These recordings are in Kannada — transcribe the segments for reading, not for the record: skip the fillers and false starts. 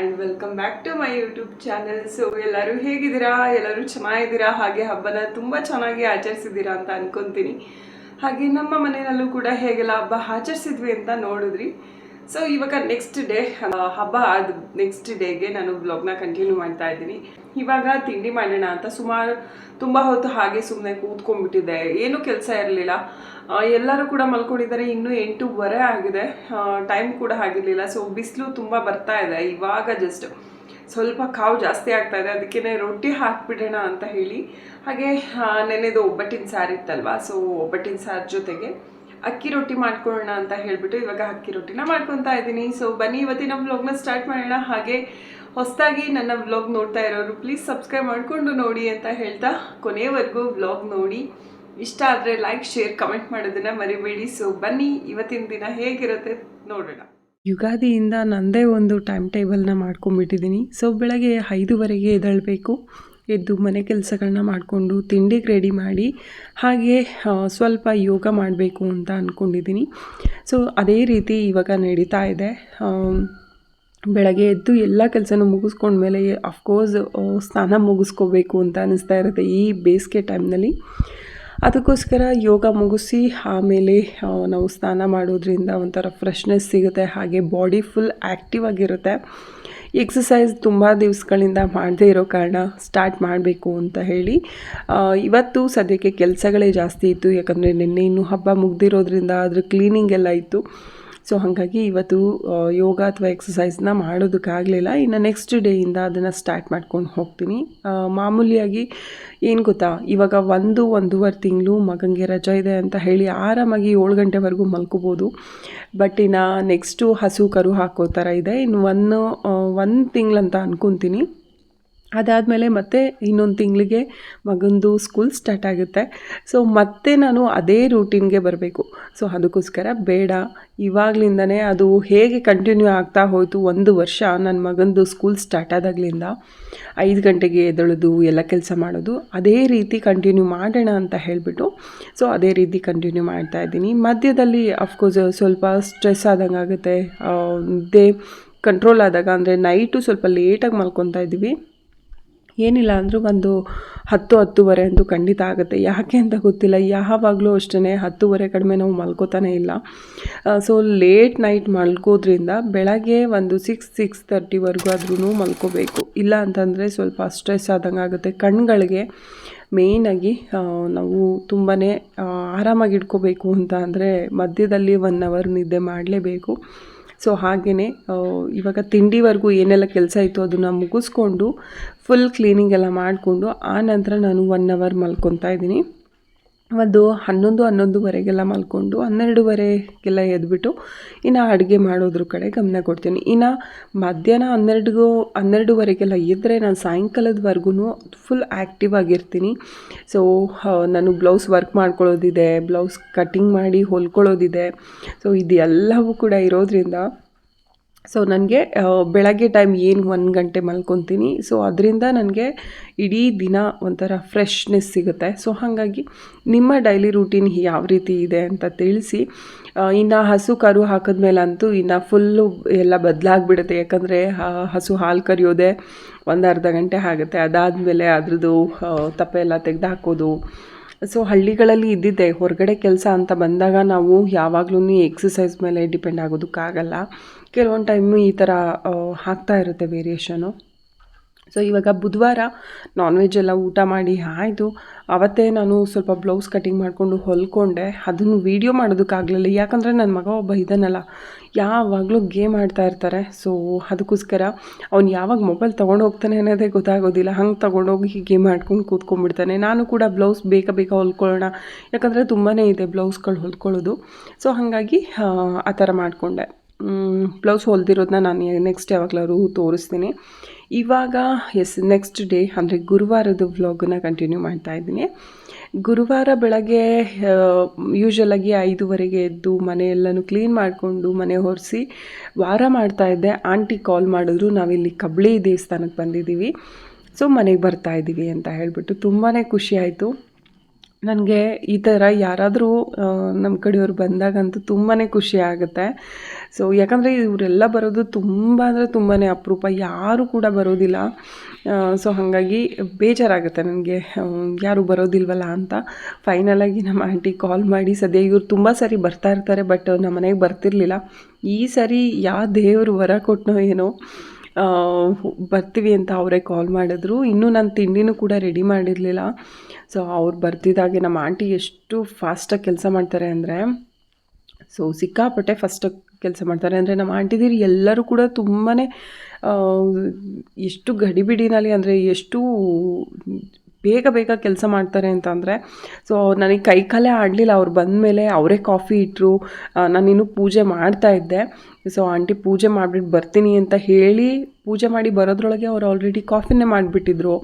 And welcome back to my YouTube channel. So ಎಲ್ಲರೂ ಹೇಗಿದ್ದೀರಾ? ಎಲ್ಲರೂ ಚೆನ್ನಾಗಿದ್ದೀರಾ? ಹಾಗೆ ಹಬ್ಬನ ತುಂಬ ಚೆನ್ನಾಗಿ ಆಚರಿಸಿದ್ದೀರಾ ಅಂತ ಅನ್ಕೊತೀನಿ. ಹಾಗೆ ನಮ್ಮ ಮನೆಯಲ್ಲೂ ಕೂಡ ಹೇಗೆಲ್ಲ ಹಬ್ಬ ಆಚರಿಸಿದ್ವಿ ಅಂತ ನೋಡಿದ್ರಿ. ಸೊ ಇವಾಗ ನೆಕ್ಸ್ಟ್ ಡೇ ಹಬ್ಬ ಆದ ನೆಕ್ಸ್ಟ್ ಡೇಗೆ ನಾನು ವ್ಲಾಗ್ನ ಕಂಟಿನ್ಯೂ ಮಾಡ್ತಾ ಇದ್ದೀನಿ. ಇವಾಗ ತಿಂಡಿ ಮಾಡೋಣ ಅಂತ ಸುಮಾರು ತುಂಬ ಹೊತ್ತು ಹಾಗೆ ಸುಮ್ಮನೆ ಕೂತ್ಕೊಂಡ್ಬಿಟ್ಟಿದ್ದೆ. ಏನೂ ಕೆಲಸ ಇರಲಿಲ್ಲ. ಎಲ್ಲರೂ ಕೂಡ ಮಲ್ಕೊಂಡಿದ್ದಾರೆ. ಇನ್ನೂ 8:30 ಆಗಿದೆ. ಟೈಮ್ ಕೂಡ ಆಗಿರಲಿಲ್ಲ. ಸೊ ಬಿಸಿಲು ತುಂಬ ಬರ್ತಾ ಇದೆ. ಇವಾಗ ಜಸ್ಟ್ ಸ್ವಲ್ಪ ಕಾವು ಜಾಸ್ತಿ ಆಗ್ತಾ ಇದೆ. ಅದಕ್ಕೇ ರೊಟ್ಟಿ ಹಾಕ್ಬಿಡೋಣ ಅಂತ ಹೇಳಿ ಹಾಗೆ ನೆನೆದು ಒಬ್ಬಟ್ಟಿನ ಸಾರು ಇತ್ತಲ್ವ. ಸೊ ಒಬ್ಬಟ್ಟಿನ ಸಾರು ಜೊತೆಗೆ ಅಕ್ಕಿ ರೊಟ್ಟಿ ಮಾಡ್ಕೊಳ್ಳೋಣ ಅಂತ ಹೇಳಿಬಿಟ್ಟು ಇವಾಗ ಅಕ್ಕಿ ರೊಟ್ಟಿನ ಮಾಡ್ಕೊತಾ ಇದ್ದೀನಿ. ಸೊ ಬನ್ನಿ ಇವತ್ತಿನ ವ್ಲಾಗ್ನ ಸ್ಟಾರ್ಟ್ ಮಾಡೋಣ. ಹಾಗೆ ಹೊಸದಾಗಿ ನನ್ನ ವ್ಲಾಗ್ ನೋಡ್ತಾ ಇರೋರು ಪ್ಲೀಸ್ ಸಬ್ಸ್ಕ್ರೈಬ್ ಮಾಡಿಕೊಂಡು ನೋಡಿ ಅಂತ ಹೇಳ್ತಾ ಕೊನೆಯವರೆಗೂ ವ್ಲಾಗ್ ನೋಡಿ. ಇಷ್ಟ ಆದರೆ ಲೈಕ್ ಶೇರ್ ಕಮೆಂಟ್ ಮಾಡೋದನ್ನು ಮರಿಬೇಡಿ. ಸೊ ಬನ್ನಿ ಇವತ್ತಿನ ದಿನ ಹೇಗಿರುತ್ತೆ ನೋಡೋಣ. ಯುಗಾದಿಯಿಂದ ನನ್ನದೇ ಒಂದು ಟೈಮ್ ಟೇಬಲ್ನ ಮಾಡ್ಕೊಂಡ್ಬಿಟ್ಟಿದ್ದೀನಿ. ಸೊ ಬೆಳಗ್ಗೆ 5:30ಗೆ ಎದ್ದೇಳಬೇಕು. ಎದ್ದು ಮನೆ ಕೆಲಸಗಳನ್ನ ಮಾಡಿಕೊಂಡು ತಿಂಡಿಗೆ ರೆಡಿ ಮಾಡಿ ಹಾಗೆ ಸ್ವಲ್ಪ ಯೋಗ ಮಾಡಬೇಕು ಅಂತ ಅಂದ್ಕೊಂಡಿದ್ದೀನಿ. ಸೊ ಅದೇ ರೀತಿ ಇವಾಗ ನಡೀತಾ ಇದೆ. ಬೆಳಗ್ಗೆ ಎದ್ದು ಎಲ್ಲ ಕೆಲಸನೂ ಮುಗಿಸ್ಕೊಂಡ್ಮೇಲೆ ಅಫ್ಕೋರ್ಸ್ ಸ್ನಾನ ಮುಗಿಸ್ಕೋಬೇಕು ಅಂತ ಅನ್ನಿಸ್ತಾ ಇರುತ್ತೆ ಈ ಬೇಸಿಗೆ ಟೈಮ್ನಲ್ಲಿ. ಅದಕ್ಕೋಸ್ಕರ ಯೋಗ ಮುಗಿಸಿ ಆಮೇಲೆ ನಾವು ಸ್ನಾನ ಮಾಡೋದ್ರಿಂದ ಒಂಥರ ಫ್ರೆಶ್ನೆಸ್ ಸಿಗುತ್ತೆ. ಹಾಗೆ ಬಾಡಿ ಫುಲ್ ಆ್ಯಕ್ಟಿವ್ ಆಗಿರುತ್ತೆ. ಎಕ್ಸಸೈಸ್ ತುಂಬ ದಿವಸಗಳಿಂದ ಮಾಡದೇ ಇರೋ ಕಾರಣ ಸ್ಟಾರ್ಟ್ ಮಾಡಬೇಕು ಅಂತ ಹೇಳಿ ಇವತ್ತು ಸದ್ಯಕ್ಕೆ ಕೆಲಸಗಳೇ ಜಾಸ್ತಿ ಇತ್ತು. ಯಾಕಂದರೆ ನಿನ್ನೆ ಇನ್ನೂ ಹಬ್ಬ ಮುಗ್ದಿರೋದ್ರಿಂದ ಅದ್ರ ಕ್ಲೀನಿಂಗ್ ಎಲ್ಲ ಇತ್ತು. ಸೊ ಹಾಗಾಗಿ ಇವತ್ತು ಯೋಗ ಅಥವಾ ಎಕ್ಸಸೈಸ್ನ ಮಾಡೋದಕ್ಕಾಗಲಿಲ್ಲ. ಇನ್ನು ನೆಕ್ಸ್ಟ್ ಡೇಯಿಂದ ಅದನ್ನು ಸ್ಟಾರ್ಟ್ ಮಾಡ್ಕೊಂಡು ಹೋಗ್ತೀನಿ. ಮಾಮೂಲಿಯಾಗಿ ಏನು ಗೊತ್ತಾ, ಇವಾಗ 1-1.5 ತಿಂಗಳು ಮಗನಿಗೆ ರಜೆ ಇದೆ ಅಂತ ಹೇಳಿ ಆರಾಮಾಗಿ 7 ಗಂಟೆವರೆಗೂ ಮಲ್ಕೋಬೋದು. ಬಟ್ ಇನ್ನು ನೆಕ್ಸ್ಟು ಹಸು ಕರು ಹಾಕೋ ಥರ ಇದೆ. ಇನ್ನು ಒಂದು ತಿಂಗಳಂತ ಅಂದ್ಕೊತೀನಿ. ಅದಾದಮೇಲೆ ಮತ್ತೆ ಇನ್ನೊಂದು ತಿಂಗಳಿಗೆ ಮಗಂದು ಸ್ಕೂಲ್ ಸ್ಟಾರ್ಟ್ ಆಗುತ್ತೆ. ಸೊ ಮತ್ತೆ ನಾನು ಅದೇ ರೂಟೀನ್ಗೆ ಬರಬೇಕು. ಸೊ ಅದಕ್ಕೋಸ್ಕರ ಬೇಡ, ಇವಾಗಲಿಂದನೇ ಅದು ಹೇಗೆ ಕಂಟಿನ್ಯೂ ಆಗ್ತಾ ಹೋಯಿತು 1 ವರ್ಷ. ನನ್ನ ಮಗಂದು ಸ್ಕೂಲ್ ಸ್ಟಾರ್ಟ್ ಆದಾಗಲಿಂದ 5 ಗಂಟೆಗೆ ಎದ್ದೇಳೋದು, ಎಲ್ಲ ಕೆಲಸ ಮಾಡೋದು, ಅದೇ ರೀತಿ ಕಂಟಿನ್ಯೂ ಮಾಡೋಣ ಅಂತ ಹೇಳಿಬಿಟ್ಟು ಸೊ ಅದೇ ರೀತಿ ಕಂಟಿನ್ಯೂ ಮಾಡ್ತಾಯಿದ್ದೀನಿ. ಮಧ್ಯದಲ್ಲಿ ಅಫ್ಕೋರ್ಸ್ ಸ್ವಲ್ಪ ಸ್ಟ್ರೆಸ್ ಆದಂಗೆ ಆಗುತ್ತೆ. ನಿದ್ದೆ ಕಂಟ್ರೋಲ್ ಆದಾಗ, ಅಂದರೆ ನೈಟು ಸ್ವಲ್ಪ ಲೇಟಾಗಿ ಮಲ್ಕೊತಾ ಇದ್ದೀವಿ. ಏನಿಲ್ಲ ಅಂದರೂ ಒಂದು 10-10:30 ಅಂತೂ ಖಂಡಿತ ಆಗುತ್ತೆ. ಯಾಕೆ ಅಂತ ಗೊತ್ತಿಲ್ಲ, ಯಾವಾಗಲೂ ಅಷ್ಟೇ 10:30 ಕಡಿಮೆ ನಾವು ಮಲ್ಕೋತಾನೆ ಇಲ್ಲ. ಸೊ ಲೇಟ್ ನೈಟ್ ಮಲ್ಕೋದ್ರಿಂದ ಬೆಳಗ್ಗೆ ಒಂದು 6-6:30ವರೆಗೂ ಆದ್ರೂ ಮಲ್ಕೋಬೇಕು. ಇಲ್ಲ ಅಂತಂದರೆ ಸ್ವಲ್ಪ ಸ್ಟ್ರೆಸ್ ಆದಂಗೆ ಆಗುತ್ತೆ ಕಣ್ಗಳಿಗೆ. ಮೇಯ್ನಾಗಿ ನಾವು ತುಂಬಾ ಆರಾಮಾಗಿ ಇಟ್ಕೋಬೇಕು ಅಂತ ಅಂದರೆ ಮಧ್ಯದಲ್ಲಿ 1 ಅವರ್ ನಿದ್ದೆ ಮಾಡಲೇಬೇಕು. ಸೊ ಹಾಗೆಯೇ ಇವಾಗ ತಿಂಡಿವರೆಗೂ ಏನೆಲ್ಲ ಕೆಲಸ ಇತ್ತು ಅದನ್ನು ಮುಗಿಸ್ಕೊಂಡು ಫುಲ್ ಕ್ಲೀನಿಂಗ್ ಎಲ್ಲ ಮಾಡಿಕೊಂಡು ಆ ನಂತರ ನಾನು 1 ಅವರ್ ಮಲ್ಕೊತಾ ಇದ್ದೀನಿ. ಒಂದು 11-11:30 ಮಲ್ಕೊಂಡು 12:30 ಎದ್ಬಿಟ್ಟು ಇನ್ನು ಅಡುಗೆ ಮಾಡೋದ್ರ ಕಡೆ ಗಮನ ಕೊಡ್ತೀನಿ. ಇನ್ನು ಮಧ್ಯಾಹ್ನ 12-12:30 ಎದ್ದರೆ ನಾನು ಸಾಯಂಕಾಲದವರೆಗೂ ಫುಲ್ ಆ್ಯಕ್ಟಿವ್ ಆಗಿರ್ತೀನಿ. ಸೊ ನಾನು ಬ್ಲೌಸ್ ವರ್ಕ್ ಮಾಡ್ಕೊಳ್ಳೋದಿದೆ, ಬ್ಲೌಸ್ ಕಟ್ಟಿಂಗ್ ಮಾಡಿ ಹೊಲ್ಕೊಳ್ಳೋದಿದೆ. ಸೊ ಇದೆಲ್ಲವೂ ಕೂಡ ಇರೋದ್ರಿಂದ ಸೊ ನನಗೆ ಬೆಳಗ್ಗೆ ಟೈಮ್ ಏನು 1 ಗಂಟೆ ಮಲ್ಕೊತೀನಿ. ಸೊ ಅದರಿಂದ ನನಗೆ ಇಡೀ ದಿನ ಒಂಥರ ಫ್ರೆಶ್ನೆಸ್ ಸಿಗುತ್ತೆ. ಸೊ ಹಾಗಾಗಿ ನಿಮ್ಮ ಡೈಲಿ ರೂಟೀನ್ ಯಾವ ರೀತಿ ಇದೆ ಅಂತ ತಿಳಿಸಿ. ಇನ್ನು ಹಸು ಕರು ಹಾಕಿದ್ಮೇಲಂತೂ ಇನ್ನು ಫುಲ್ಲು ಎಲ್ಲ ಬದಲಾಗ್ಬಿಡುತ್ತೆ. ಯಾಕಂದರೆ ಹಸು ಹಾಲು ಕರೆಯೋದೆ ಒಂದು ಅರ್ಧ ಗಂಟೆ ಆಗುತ್ತೆ. ಅದಾದಮೇಲೆ ಅದ್ರದ್ದು ತಪ್ಪೆ ಎಲ್ಲ ತೆಗೆದು ಹಾಕೋದು. ಸೊ ಹಳ್ಳಿಗಳಲ್ಲಿ ಇದ್ದಿದ್ದೆ, ಹೊರಗಡೆ ಕೆಲಸ ಅಂತ ಬಂದಾಗ ನಾವು ಯಾವಾಗಲೂ ಎಕ್ಸಸೈಸ್ ಮೇಲೆ ಡಿಪೆಂಡ್ ಆಗೋದಕ್ಕಾಗಲ್ಲ. ಕೆಲವೊಂದು ಟೈಮು ಈ ಥರ ಆಗ್ತಾ ಇರುತ್ತೆ ವೇರಿಯೇಷನು. ಸೊ ಇವಾಗ ಬುಧವಾರ ನಾನ್ ವೆಜ್ ಎಲ್ಲ ಊಟ ಮಾಡಿ ಆಯಿತು. ಅವತ್ತೇ ನಾನು ಸ್ವಲ್ಪ ಬ್ಲೌಸ್ ಕಟ್ಟಿಂಗ್ ಮಾಡಿಕೊಂಡು ಹೊಲ್ಕೊಂಡೆ. ಅದನ್ನು ವೀಡಿಯೋ ಮಾಡೋದಕ್ಕಾಗಲಿಲ್ಲ. ಯಾಕಂದರೆ ನನ್ನ ಮಗ ಒಬ್ಬ ಇದನ್ನಲ್ಲ, ಯಾವಾಗಲೂ ಗೇಮ್ ಆಡ್ತಾ ಇರ್ತಾರೆ. ಸೊ ಅದಕ್ಕೋಸ್ಕರ ಅವ್ನು ಯಾವಾಗ ಮೊಬೈಲ್ ತೊಗೊಂಡು ಹೋಗ್ತಾನೆ ಅನ್ನೋದೇ ಗೊತ್ತಾಗೋದಿಲ್ಲ. ಹಂಗೆ ತೊಗೊಂಡೋಗಿ ಗೇಮ್ ಆಡ್ಕೊಂಡು ಕೂತ್ಕೊಂಡ್ಬಿಡ್ತಾನೆ. ನಾನು ಕೂಡ ಬ್ಲೌಸ್ ಬೇಗ ಹೊಲ್ಕೊಳ್ಳೋಣ, ಯಾಕಂದರೆ ತುಂಬಾ ಇದೆ ಬ್ಲೌಸ್ಗಳು ಹೊಲ್ಕೊಳ್ಳೋದು. ಸೊ ಹಾಗಾಗಿ ಆ ಥರ ಮಾಡಿಕೊಂಡೆ. ಬ್ಲೌಸ್ ಹೊಲ್ದಿರೋದನ್ನ ನಾನು ನೆಕ್ಸ್ಟ್ ಯಾವಾಗಲಾದ್ರು ತೋರಿಸ್ತೀನಿ. ಇವಾಗ ನೆಕ್ಸ್ಟ್ ಡೇ ಅಂದರೆ ಗುರುವಾರದ ವ್ಲಾಗನ್ನ ಕಂಟಿನ್ಯೂ ಮಾಡ್ತಾಯಿದ್ದೀನಿ. ಗುರುವಾರ ಬೆಳಗ್ಗೆ ಯೂಶ್ವಲಾಗಿ 5:30 ಎದ್ದು ಮನೆಯೆಲ್ಲನೂ ಕ್ಲೀನ್ ಮಾಡಿಕೊಂಡು ಮನೆ ಒರೆಸಿ ವಾರ ಮಾಡ್ತಾಯಿದ್ದೆ. ಆಂಟಿ ಕಾಲ್ ಮಾಡಿದ್ರು, ನಾವಿಲ್ಲಿ ಕಬ್ಳಿ ದೇವಸ್ಥಾನಕ್ಕೆ ಬಂದಿದ್ದೀವಿ, ಸೊ ಮನೆಗೆ ಬರ್ತಾಯಿದ್ದೀವಿ ಅಂತ ಹೇಳಿಬಿಟ್ಟು. ತುಂಬಾ ಖುಷಿ ಆಯಿತು. ನನಗೆ ಈ ಥರ ಯಾರಾದರೂ ನಮ್ಮ ಕಡೆಯವ್ರು ಬಂದಾಗಂತೂ ತುಂಬಾ ಖುಷಿ ಆಗುತ್ತೆ. ಸೊ ಯಾಕಂದರೆ ಇವರೆಲ್ಲ ಬರೋದು ತುಂಬ ಅಂದರೆ ತುಂಬಾ ಅಪರೂಪ, ಯಾರೂ ಕೂಡ ಬರೋದಿಲ್ಲ. ಸೊ ಹಾಗಾಗಿ ಬೇಜಾರಾಗುತ್ತೆ ನನಗೆ, ಯಾರೂ ಬರೋದಿಲ್ವಲ್ಲ ಅಂತ. ಫೈನಲಾಗಿ ನಮ್ಮ ಆಂಟಿ ಕಾಲ್ ಮಾಡಿ, ಸದ್ಯ ಇವ್ರು ತುಂಬ ಸರಿ ಬರ್ತಾ ಇರ್ತಾರೆ, ಬಟ್ ನಮ್ಮ ಮನೆಗೆ ಬರ್ತಿರ್ಲಿಲ್ಲ. ಈ ಸರಿ ಯಾವ ದೇವರು ವರ ಕೊಟ್ಟನೋ ಏನೋ, ಬರ್ತೀವಿ ಅಂತ ಅವರೇ ಕಾಲ್ ಮಾಡಿದ್ರು. ಇನ್ನೂ ನಾನು ತಿಂಡಿನೂ ಕೂಡ ರೆಡಿ ಮಾಡಿರಲಿಲ್ಲ. ಸೊ ಅವ್ರು ಬರ್ತಿದ್ದಾಗೆ ನಮ್ಮ ಆಂಟಿ ಎಷ್ಟು ಫಾಸ್ಟಾಗಿ ಕೆಲಸ ಮಾಡ್ತಾರೆ ಅಂದರೆ, ಸೊ ಸಿಕ್ಕಾಪಟ್ಟೆ ಫಾಸ್ಟಾಗಿ ಕೆಲಸ ಮಾಡ್ತಾರೆ. ಅಂದರೆ ನಮ್ಮ ಆಂಟಿದಿರು ಎಲ್ಲರೂ ಕೂಡ ತುಂಬಾ ಎಷ್ಟು ಗಡಿಬಿಡಿನಲ್ಲಿ, ಅಂದರೆ ಎಷ್ಟು ಬೇಗ ಬೇಗ ಕೆಲಸ ಮಾಡ್ತಾರೆ ಅಂತಂದರೆ, ಸೊ ನನಗೆ ಕೈ ಕಾಲೇ ಆಡಲಿಲ್ಲ. ಅವ್ರು ಬಂದಮೇಲೆ ಅವರೇ ಕಾಫಿ ಇಟ್ಟರು. ನಾನಿನ್ನೂ ಪೂಜೆ ಮಾಡ್ತಾಯಿದ್ದೆ. ಸೊ ಆಂಟಿ ಪೂಜೆ ಮಾಡಿಬಿಟ್ಟು ಬರ್ತೀನಿ ಅಂತ ಹೇಳಿ ಪೂಜೆ ಮಾಡಿ ಬರೋದ್ರೊಳಗೆ ಅವ್ರು ಆಲ್ರೆಡಿ ಕಾಫಿನೇ ಮಾಡಿಬಿಟ್ಟಿದ್ರು.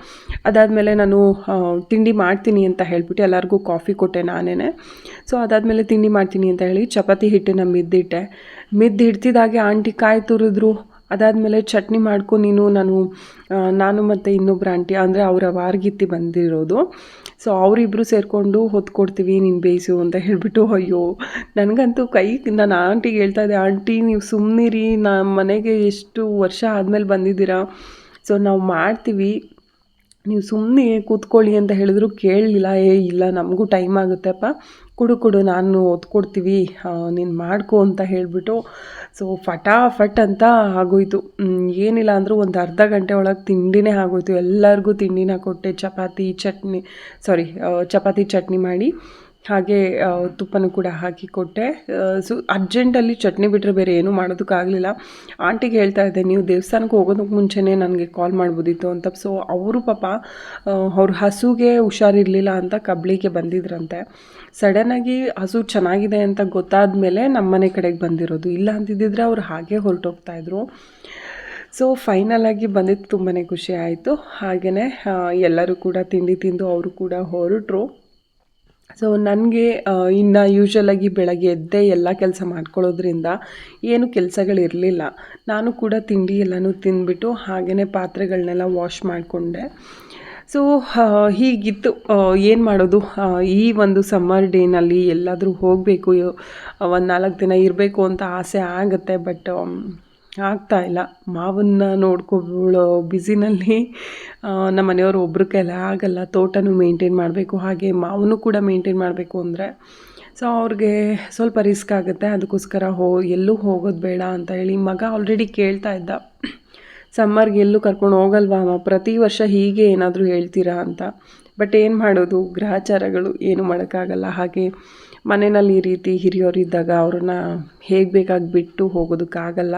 ಅದಾದಮೇಲೆ ನಾನು ತಿಂಡಿ ಮಾಡ್ತೀನಿ ಅಂತ ಹೇಳಿಬಿಟ್ಟು ಎಲ್ಲರಿಗೂ ಕಾಫಿ ಕೊಟ್ಟೆ ನಾನೇ. ಸೊ ಅದಾದಮೇಲೆ ತಿಂಡಿ ಮಾಡ್ತೀನಿ ಅಂತ ಹೇಳಿ ಚಪಾತಿ ಹಿಟ್ಟನ್ನು ಮಿದ್ದಿಡ್ತಿದ್ದಾಗೆ ಆಂಟಿ ಕಾಯಿ ತುರಿದ್ರು. ಅದಾದಮೇಲೆ ಚಟ್ನಿ ಮಾಡ್ಕೊ ನೀನು, ನಾನು ಮತ್ತು ಇನ್ನೊಬ್ಬರು ಆಂಟಿ, ಅಂದರೆ ಅವರ ವಾರ್ಗಿತ್ತಿ ಬಂದಿರೋದು. ಸೊ ಅವರಿಬ್ಬರು ಸೇರಿಕೊಂಡು ಹೊತ್ಕೊಡ್ತೀವಿ, ನೀನು ಬೇಯಿಸು ಅಂತ ಹೇಳಿಬಿಟ್ಟು. ಅಯ್ಯೋ ನನಗಂತೂ ನಾನು ಆಂಟಿಗೆ ಹೇಳ್ತಾ ಇದ್ದೆ, ಆಂಟಿ ನೀವು ಸುಮ್ಮನಿರಿ, ನಮ್ಮ ಮನೆಗೆ ಎಷ್ಟು ವರ್ಷ ಆದಮೇಲೆ ಬಂದಿದ್ದೀರಾ, ಸೊ ನಾವು ಮಾಡ್ತೀವಿ, ನೀವು ಸುಮ್ಮನೆ ಕೂತ್ಕೊಳ್ಳಿ ಅಂತ ಹೇಳಿದ್ರು ಕೇಳಲಿಲ್ಲ. ಇಲ್ಲ ನಮಗೂ ಟೈಮ್ ಆಗುತ್ತೆಪ್ಪ, ಕೊಡು ನಾನು ಓದ್ಕೊಡ್ತೀವಿ, ನೀನು ಮಾಡ್ಕೊ ಅಂತ ಹೇಳಿಬಿಟ್ಟು. ಸೊ ಫಟಾಫಟ್ ಅಂತ ಆಗೋಯ್ತು. ಏನಿಲ್ಲ ಅಂದರೂ ಒಂದು ಅರ್ಧ ಗಂಟೆ ಒಳಗೆ ತಿಂಡಿನೇ ಆಗೋಯ್ತು. ಎಲ್ಲರಿಗೂ ತಿಂಡಿನ ಕೊಟ್ಟೆ. ಚಪಾತಿ ಚಟ್ನಿ ಮಾಡಿ, ಹಾಗೆ ತುಪ್ಪನೂ ಕೂಡ ಹಾಕಿ ಕೊಟ್ಟೆ. ಸೊ ಅರ್ಜೆಂಟಲ್ಲಿ ಚಟ್ನಿ ಬಿಟ್ಟರೆ ಬೇರೆ ಏನೂ ಮಾಡೋದಕ್ಕಾಗಲಿಲ್ಲ. ಆಂಟಿಗೆ ಹೇಳ್ತಾ ಇದ್ದೆ, ನೀವು ದೇವಸ್ಥಾನಕ್ಕೆ ಹೋಗೋದಕ್ಕೆ ಮುಂಚೆನೇ ನನಗೆ ಕಾಲ್ ಮಾಡ್ಬೋದಿತ್ತು ಅಂತ. ಸೊ ಅವರು ಪಾಪ ಅವ್ರ ಹಸುಗೆ ಹುಷಾರಿರಲಿಲ್ಲ ಅಂತ ಕಬ್ಳಿಗೆ ಬಂದಿದ್ರಂತೆ. ಸಡನ್ನಾಗಿ ಹಸು ಚೆನ್ನಾಗಿದೆ ಅಂತ ಗೊತ್ತಾದ ಮೇಲೆ ನಮ್ಮ ಮನೆ ಕಡೆಗೆ ಬಂದಿರೋದು. ಇಲ್ಲ ಅಂತಿದ್ದಿದ್ರೆ ಅವ್ರು ಹಾಗೆ ಹೊರಟೋಗ್ತಾಯಿದ್ರು. ಸೊ ಫೈನಲಾಗಿ ಬಂದಿದ್ದು ತುಂಬಾ ಖುಷಿ ಆಯಿತು. ಹಾಗೆಯೇ ಎಲ್ಲರೂ ಕೂಡ ತಿಂಡಿ ತಿಂದು ಅವರು ಕೂಡ ಹೊರಟರು. ಸೊ ನನಗೆ ಇನ್ನು ಯೂಶ್ವಲಾಗಿ ಬೆಳಗ್ಗೆ ಎದ್ದೇ ಎಲ್ಲ ಕೆಲಸ ಮಾಡ್ಕೊಳ್ಳೋದ್ರಿಂದ ಏನು ಕೆಲಸಗಳಿರಲಿಲ್ಲ. ನಾನು ಕೂಡ ತಿಂಡಿ ಎಲ್ಲನೂ ತಿಂದ್ಬಿಟ್ಟು ಹಾಗೆಯೇ ಪಾತ್ರೆಗಳನ್ನೆಲ್ಲ ವಾಶ್ ಮಾಡಿಕೊಂಡೆ. ಸೊ ಹೀಗಿತ್ತು. ಏನು ಮಾಡೋದು, ಈ ಒಂದು ಸಮ್ಮರ್ ಡೇನಲ್ಲಿ ಎಲ್ಲಾದರೂ ಹೋಗಬೇಕು, ಒಂದು 4 ದಿನ ಇರಬೇಕು ಅಂತ ಆಸೆ ಆಗುತ್ತೆ. ಬಟ್ ಆಗ್ತಾಯಿಲ್ಲ. ಮಾವನ್ನ ನೋಡ್ಕೊಳ್ಳೋ ಬ್ಯುಸಿನಲ್ಲಿ ನಮ್ಮ ಮನೆಯವರು ಒಬ್ಬರ ಕೈಲಿ ಆಗಲ್ಲ. ತೋಟನೂ ಮೇಂಟೈನ್ ಮಾಡಬೇಕು, ಹಾಗೆ ಮಾವನು ಕೂಡ ಮೇಂಟೈನ್ ಮಾಡಬೇಕು ಅಂದರೆ ಸೊ ಅವ್ರಿಗೆ ಸ್ವಲ್ಪ ರಿಸ್ಕ್ ಆಗುತ್ತೆ. ಅದಕ್ಕೋಸ್ಕರ ಎಲ್ಲೂ ಹೋಗೋದು ಬೇಡ ಅಂತ ಹೇಳಿ ಮಗ ಆಲ್ರೆಡಿ ಕೇಳ್ತಾ ಇದ್ದ, ಸಮ್ಮರ್ಗೆ ಎಲ್ಲೂ ಕರ್ಕೊಂಡು ಹೋಗಲ್ವಾ ಅಮ್ಮ, ಪ್ರತಿ ವರ್ಷ ಹೀಗೆ ಏನಾದರೂ ಹೇಳ್ತೀರಾ ಅಂತ. ಬಟ್ ಏನು ಮಾಡೋದು, ಗ್ರಹಚಾರಗಳು ಏನು ಮಾಡೋಕ್ಕಾಗಲ್ಲ. ಹಾಗೆ ಮನೆಯಲ್ಲಿ ಈ ರೀತಿ ಹಿರಿಯೋರಿದ್ದಾಗ ಅವ್ರನ್ನ ಹೇಗೆ ಬೇಕಾಗಿ ಬಿಟ್ಟು ಹೋಗೋದಕ್ಕಾಗಲ್ಲ.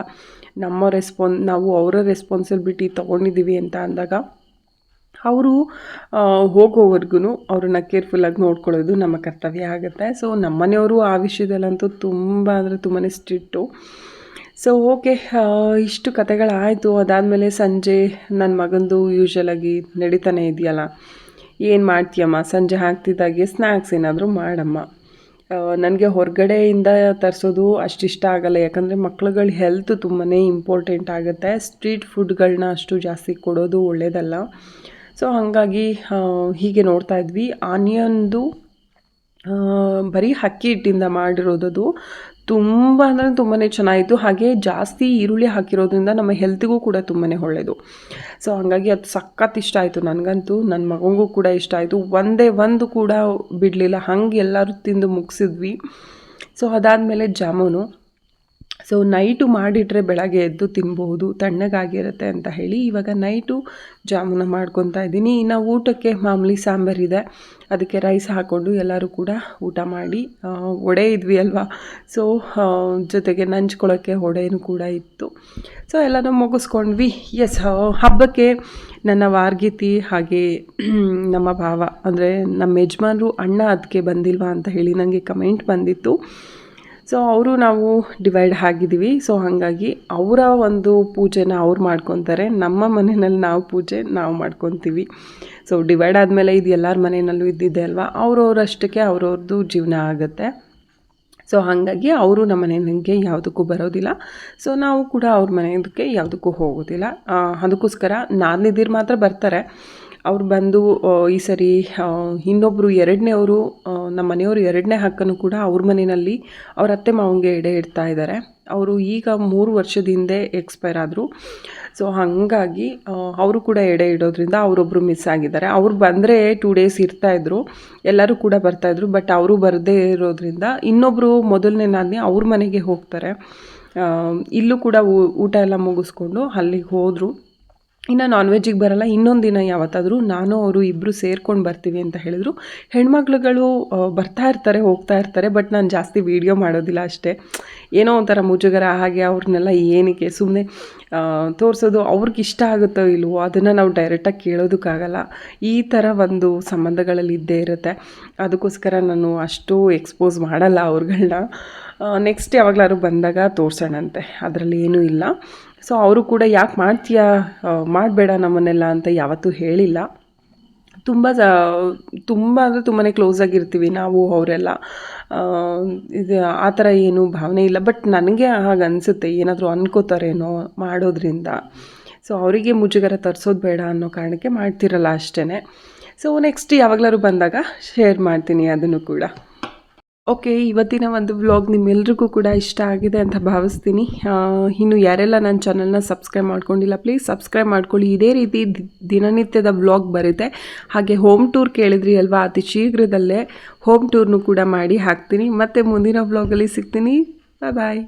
ನಾವು ಅವರ ರೆಸ್ಪಾನ್ಸಿಬಿಲಿಟಿ ತೊಗೊಂಡಿದ್ದೀವಿ ಅಂತ ಅಂದಾಗ ಅವರು ಹೋಗೋವರೆಗೂ ಅವ್ರನ್ನ ಕೇರ್ಫುಲ್ಲಾಗಿ ನೋಡ್ಕೊಳ್ಳೋದು ನಮ್ಮ ಕರ್ತವ್ಯ ಆಗುತ್ತೆ. ಸೊ ನಮ್ಮ ಮನೆಯವರು ಆ ವಿಷಯದಲ್ಲಂತೂ ತುಂಬ ಅಂದರೆ ತುಂಬಾ ಸ್ಟ್ರಿಕ್ಟು. ಸೊ ಓಕೆ, ಇಷ್ಟು ಕತೆಗಳಾಯಿತು. ಅದಾದಮೇಲೆ ಸಂಜೆ ನನ್ನ ಮಗಂದು ಯೂಶ್ವಲಾಗಿ ನಡೀತಾನೆ ಇದೆಯಲ್ಲ, ಏನು ಮಾಡ್ತೀಯಮ್ಮ, ಸಂಜೆ ಹಾಕ್ತಿದ್ದಾಗೆ ಸ್ನ್ಯಾಕ್ಸ್ ಏನಾದರೂ ಮಾಡಮ್ಮ. ನನಗೆ ಹೊರಗಡೆಯಿಂದ ತರಿಸೋದು ಅಷ್ಟಿಷ್ಟ ಆಗಲ್ಲ, ಯಾಕಂದರೆ ಮಕ್ಳುಗಳ ಹೆಲ್ತ್ ತುಂಬಾ ಇಂಪಾರ್ಟೆಂಟ್ ಆಗುತ್ತೆ. ಸ್ಟ್ರೀಟ್ ಫುಡ್ಗಳನ್ನ ಅಷ್ಟು ಜಾಸ್ತಿ ಕೊಡೋದು ಒಳ್ಳೆಯದಲ್ಲ. ಸೊ ಹಾಗಾಗಿ ಹೀಗೆ ನೋಡ್ತಾ ಇದ್ವಿ. ಆನಿಯನ್ದು ಬರೀ ಅಕ್ಕಿ ಹಿಟ್ಟಿಂದ ಮಾಡಿರೋದು ತುಂಬ ಅಂದರೆ ತುಂಬಾ ಚೆನ್ನಾಗಿತ್ತು. ಹಾಗೆ ಜಾಸ್ತಿ ಈರುಳ್ಳಿ ಹಾಕಿರೋದ್ರಿಂದ ನಮ್ಮ ಹೆಲ್ತಿಗೂ ಕೂಡ ತುಂಬಾ ಒಳ್ಳೆಯದು. ಸೊ ಹಾಗಾಗಿ ಅದು ಸಖತ್ ಇಷ್ಟ ಆಯಿತು ನನಗಂತೂ, ನನ್ನ ಮಗನಿಗೂ ಕೂಡ ಇಷ್ಟ ಆಯಿತು. ಒಂದೇ ಒಂದು ಕೂಡ ಬಿಡಲಿಲ್ಲ, ಹಂಗೆ ಎಲ್ಲರೂ ತಿಂದು ಮುಗಿಸಿದ್ವಿ. ಸೊ ಅದಾದಮೇಲೆ ಜಾಮೂನು. ಸೊ ನೈಟು ಮಾಡಿಟ್ರೆ ಬೆಳಗ್ಗೆ ಎದ್ದು ತಿನ್ಬಹುದು, ತಣ್ಣಗಾಗಿರುತ್ತೆ ಅಂತ ಹೇಳಿ ಇವಾಗ ನೈಟು ಜಾಮೂನ ಮಾಡ್ಕೊತಾ ಇದ್ದೀನಿ. ಇನ್ನು ಊಟಕ್ಕೆ ಮಾಮೂಲಿ ಸಾಂಬಾರಿದೆ, ಅದಕ್ಕೆ ರೈಸ್ ಹಾಕ್ಕೊಂಡು ಎಲ್ಲರೂ ಕೂಡ ಊಟ ಮಾಡಿ, ವಡೆ ಇದ್ವಿ ಅಲ್ವಾ, ಸೊ ಜೊತೆಗೆ ನಂಚ್ಕೊಳ್ಳೋಕ್ಕೆ ವಡೆನೂ ಕೂಡ ಇತ್ತು. ಸೊ ಎಲ್ಲನೂ ಮುಗಿಸ್ಕೊಂಡ್ವಿ. ಹಬ್ಬಕ್ಕೆ ನನ್ನ ವಾರ್ಗಿತಿ ಹಾಗೆ ನಮ್ಮ ಭಾವ, ಅಂದರೆ ನಮ್ಮ ಯಜಮಾನರು ಅಣ್ಣ ಅದಕ್ಕೆ ಬಂದಿಲ್ವಾ ಅಂತ ಹೇಳಿ ನನಗೆ ಕಮೆಂಟ್ ಬಂದಿತ್ತು. ಸೊ ಅವರು ನಾವು ಡಿವೈಡ್ ಆಗಿದ್ದೀವಿ. ಸೊ ಹಾಗಾಗಿ ಅವರ ಒಂದು ಪೂಜೆನ ಅವ್ರು ಮಾಡ್ಕೊತಾರೆ, ನಮ್ಮ ಮನೆಯಲ್ಲಿ ನಾವು ಮಾಡ್ಕೊತೀವಿ. ಸೊ ಡಿವೈಡ್ ಆದಮೇಲೆ ಇದು ಎಲ್ಲರ ಮನೆಯಲ್ಲೂ ಇದ್ದಿದ್ದೆ ಅಲ್ವಾ, ಅವ್ರವ್ರಷ್ಟಕ್ಕೆ ಅವ್ರವ್ರದ್ದು ಜೀವನ ಆಗುತ್ತೆ. ಸೊ ಹಾಗಾಗಿ ಅವರು ನಮ್ಮ ಮನೆಗೆ ಯಾವುದಕ್ಕೂ ಬರೋದಿಲ್ಲ. ಸೊ ನಾವು ಕೂಡ ಅವ್ರ ಮನೆಯದಕ್ಕೆ ಯಾವುದಕ್ಕೂ ಹೋಗೋದಿಲ್ಲ. ಅದಕ್ಕೋಸ್ಕರ ನಾದಿದ್ದೀರು ಮಾತ್ರ ಬರ್ತಾರೆ. ಅವ್ರು ಬಂದು ಈ ಸರಿ ಇನ್ನೊಬ್ಬರು ಎರಡನೇವರು ನಮ್ಮ ಮನೆಯವರು ಎರಡನೇ ಅಕ್ಕನೂ ಕೂಡ ಅವ್ರ ಮನೆಯಲ್ಲಿ ಅವ್ರ ಅತ್ತೆ ಮಾವನಿಗೆ ಎಡೆ ಇಡ್ತಾ ಇದ್ದಾರೆ. ಅವರು ಈಗ 3 ವರ್ಷದ ಹಿಂದೆ ಎಕ್ಸ್ಪೈರ್ ಆದರು. ಸೊ ಹಾಗಾಗಿ ಅವರು ಕೂಡ ಎಡೆ ಇಡೋದ್ರಿಂದ ಅವರೊಬ್ಬರು ಮಿಸ್ ಆಗಿದ್ದಾರೆ. ಅವ್ರು ಬಂದರೆ 2 ಡೇಸ್ ಇರ್ತಾಯಿದ್ರು, ಎಲ್ಲರೂ ಕೂಡ ಬರ್ತಾಯಿದ್ರು. ಬಟ್ ಅವರು ಬರದೇ ಇರೋದ್ರಿಂದ ಇನ್ನೊಬ್ಬರು ಮೊದಲನೇ ನಾದಿನಿ ಅವ್ರ ಮನೆಗೆ ಹೋಗ್ತಾರೆ. ಇಲ್ಲೂ ಕೂಡ ಊಟ ಎಲ್ಲ ಮುಗಿಸ್ಕೊಂಡು ಅಲ್ಲಿಗೆ ಹೋದರು. ಇನ್ನು ನಾನ್ ವೆಜ್ಜಿಗೆ ಬರಲ್ಲ, ಇನ್ನೊಂದು ದಿನ ಯಾವತ್ತಾದರೂ ನಾನು ಅವರು ಇಬ್ಬರು ಸೇರ್ಕೊಂಡು ಬರ್ತೀವಿ ಅಂತ ಹೇಳಿದರು. ಹೆಣ್ಮಕ್ಳುಗಳು ಬರ್ತಾ ಇರ್ತಾರೆ ಹೋಗ್ತಾ ಇರ್ತಾರೆ, ಬಟ್ ನಾನು ಜಾಸ್ತಿ ವೀಡಿಯೋ ಮಾಡೋದಿಲ್ಲ ಅಷ್ಟೇ. ಏನೋ ಒಂಥರ ಮುಜುಗರ, ಹಾಗೆ ಅವ್ರನ್ನೆಲ್ಲ ಏನಕ್ಕೆ ಸುಮ್ಮನೆ ತೋರಿಸೋದು, ಅವ್ರಿಗೆ ಇಷ್ಟ ಆಗುತ್ತೋ ಇಲ್ವೋ ಅದನ್ನು ನಾವು ಡೈರೆಕ್ಟಾಗಿ ಕೇಳೋದಕ್ಕಾಗಲ್ಲ. ಈ ಥರ ಒಂದು ಸಂಬಂಧಗಳಲ್ಲಿ ಇದ್ದೇ ಇರುತ್ತೆ. ಅದಕ್ಕೋಸ್ಕರ ನಾನು ಅಷ್ಟು ಎಕ್ಸ್ಪೋಸ್ ಮಾಡಲ್ಲ ಅವ್ರುಗಳನ್ನ. ನೆಕ್ಸ್ಟ್ ಯಾವಾಗಲಾದ್ರು ಬಂದಾಗ ತೋರಿಸೋಣಂತೆ, ಅದರಲ್ಲಿ ಏನೂ ಇಲ್ಲ. ಸೊ ಅವರು ಕೂಡ ಯಾಕೆ ಮಾಡ್ತೀಯಾ, ಮಾಡಬೇಡ ನಮ್ಮನ್ನೆಲ್ಲ ಅಂತ ಯಾವತ್ತೂ ಹೇಳಿಲ್ಲ. ತುಂಬ ಅಂದರೆ ತುಂಬಾ ಕ್ಲೋಸಾಗಿರ್ತೀವಿ ನಾವು ಅವರೆಲ್ಲ. ಇದು ಆ ಥರ ಏನೂ ಭಾವನೆ ಇಲ್ಲ. ಬಟ್ ನನಗೆ ಹಾಗೆ ಅನಿಸುತ್ತೆ, ಏನಾದರೂ ಅನ್ಕೋತಾರೇನೋ ಮಾಡೋದ್ರಿಂದ. ಸೊ ಅವರಿಗೆ ಮುಜುಗರ ತರಿಸೋದು ಬೇಡ ಅನ್ನೋ ಕಾರಣಕ್ಕೆ ಮಾಡ್ತಿರಲ್ಲ ಅಷ್ಟೇ. ಸೊ ನೆಕ್ಸ್ಟ್ ಯಾವಾಗಲಾದ್ರು ಬಂದಾಗ ಶೇರ್ ಮಾಡ್ತೀನಿ ಅದನ್ನು ಕೂಡ. ಓಕೆ, ಇವತ್ತಿನ ಒಂದು ವ್ಲಾಗ್ ನಿಮ್ಮೆಲ್ರಿಗೂ ಕೂಡ ಇಷ್ಟ ಆಗಿದೆ ಅಂತ ಭಾವಿಸ್ತೀನಿ. ಇನ್ನು ಯಾರೆಲ್ಲ ನನ್ನ ಚಾನಲ್ನ ಸಬ್ಸ್ಕ್ರೈಬ್ ಮಾಡ್ಕೊಂಡಿಲ್ಲ, ಪ್ಲೀಸ್ ಸಬ್ಸ್ಕ್ರೈಬ್ ಮಾಡ್ಕೊಳ್ಳಿ. ಇದೇ ರೀತಿ ದಿನನಿತ್ಯದ ವ್ಲಾಗ್ ಬರುತ್ತೆ. ಹಾಗೆ ಹೋಮ್ ಟೂರ್ ಕೇಳಿದ್ರಿ ಅಲ್ವಾ, ಅತಿ ಶೀಘ್ರದಲ್ಲೇ ಹೋಮ್ ಟೂರ್ನು ಕೂಡ ಮಾಡಿ ಹಾಕ್ತೀನಿ. ಮತ್ತು ಮುಂದಿನ ವ್ಲಾಗಲ್ಲಿ ಸಿಗ್ತೀನಿ. ಬಾಯ್.